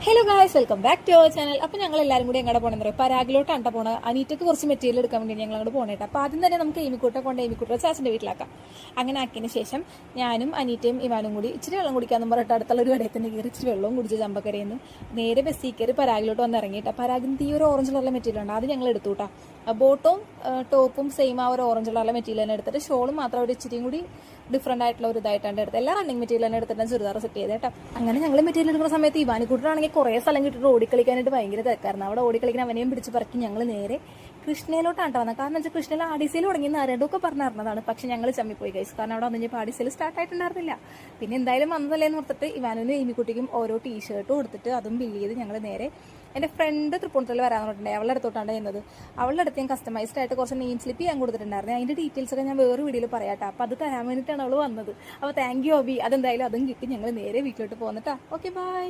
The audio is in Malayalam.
Hello guys, welcome back to our channel. അപ്പോൾ ഞങ്ങൾ എല്ലാവരും കൂടി എങ്ങോട്ട് പോകണമെന്ന് പറയും, പരാഗിലോട്ടാണ് പോണത്. അനീറ്റക്ക് കുറച്ച് മെറ്റീരിയൽ എടുക്കാൻ വേണ്ടി ഞങ്ങൾ അങ്ങോട്ട് പോകണേട്ടോ. അപ്പോൾ ആദ്യം തന്നെ നമുക്ക് എമിക്കൂട്ടെ കൊണ്ട് എമിക്കൂട്ടെ ചാച്ചൻ്റെ വീട്ടിലാക്കാം. അങ്ങനെ ആക്കിയതിന് ശേഷം ഞാനും അനീറ്റയും ഇവാനും കൂടി ഇച്ചിരി വെള്ളം കുടിക്കാമെന്ന് പറഞ്ഞിട്ട് അടുത്തുള്ള ഒരു കടയിൽ തന്നെ കയറി ഇച്ചിരി വെള്ളവും കുടിച്ച് ചമ്പക്കരയിൽ നിന്ന് നേരെ ബസ്സിൽ കയറി പരാഗിലോട്ട് വന്ന് ഇറങ്ങിയിട്ട് പരാഗിൻ്റെ ഈ ഒരു ഓറഞ്ച് കളറിലെ മെറ്റീരിയൽ ഉണ്ട്, അത് ഞങ്ങൾ എടുത്തു കേട്ടോ. ബോട്ടും ടോപ്പും സെയിം ആ ഒരു ഓറഞ്ച് കളറിലെ മെറ്റീരിയൽ തന്നെ എടുത്തിട്ട് ഷോളും മാത്രം ഒരു ഇച്ചിരിയും കൂടി ഡിഫറെൻ്റ് ആയിട്ടുള്ള ഒരു ഇതായിട്ടാണ് എടുത്തത്. എല്ലാ റണ്ണിങ് മെറ്റീരിയൽ തന്നെ എടുത്തിട്ട് ചുരിദാർ സെറ്റ് ചെയ്ത് കേട്ടോ. അങ്ങനെ ഞങ്ങൾ മെറ്റീരിയൽ എടുക്കുന്ന സമയത്ത് ഇവാനിക്കൂട്ടറാണെങ്കിൽ കുറേ സ്ഥലം കിട്ടിയിട്ട് ഓടിക്കളിക്കാനായിട്ട് ഭയങ്കര തിരക്കായിരുന്നു. അവിടെ ഓടിക്കളിക്കാൻ അവനെയും പിടിച്ച് പറക്കി ഞങ്ങൾ നേരെ കൃഷ്ണയിലോട്ടാണ് വന്നത്. കാരണം വെച്ചാൽ കൃഷ്ണയിൽ ആഡിസയിൽ തുടങ്ങിയെന്ന് ആരോടൊക്കെ പറഞ്ഞിരുന്നതാണ്. പക്ഷെ ഞങ്ങൾ ചമ്മിപ്പോയി ഗൈസ്, കാരണം അവിടെ വന്നു കഴിഞ്ഞപ്പോൾ ആഡിസയിൽ സ്റ്റാർട്ട് ആയിട്ടുണ്ടായിരുന്നില്ല. പിന്നെ എന്തായാലും വന്നതല്ലേന്ന് ഓർത്തിട്ട് ഇവാനും എമിക്കുട്ടിക്കും ഓരോ ടീഷർട്ടും കൊടുത്തിട്ട് അതും ബില്ല് ചെയ്ത് ഞങ്ങൾ നേരെ എൻ്റെ ഫ്രണ്ട് തൃപ്പൂണിത്തുറയിൽ വരാമെന്ന് പറഞ്ഞിട്ടുണ്ടായി. അവളുടെ അടുത്തോട്ടാണ് ചെയ്യുന്നത്. അവളുടെ അടുത്ത് ഞാൻ കസ്റ്റമൈസ്ഡ് ആയിട്ട് കുറച്ച് നെയിം സ്ലിപ്പ് ചെയ്യാൻ കൊടുത്തിട്ടുണ്ടായിരുന്നു. അതിൻ്റെ ഡീറ്റെയിൽസ് ഒക്കെ ഞാൻ വേറെ വീഡിയോയിൽ പറയാട്ടോ. അപ്പോൾ അത് തരാൻ വേണ്ടിയിട്ടാണ് അവൾ വന്നത്. അപ്പോൾ താങ്ക് യു അബി. അതെന്തായാലും അതും കിട്ടി. ഞങ്ങൾ നേരെ വീട്ടിലോട്ട് പോകുന്നിട്ടാ. Okay, by.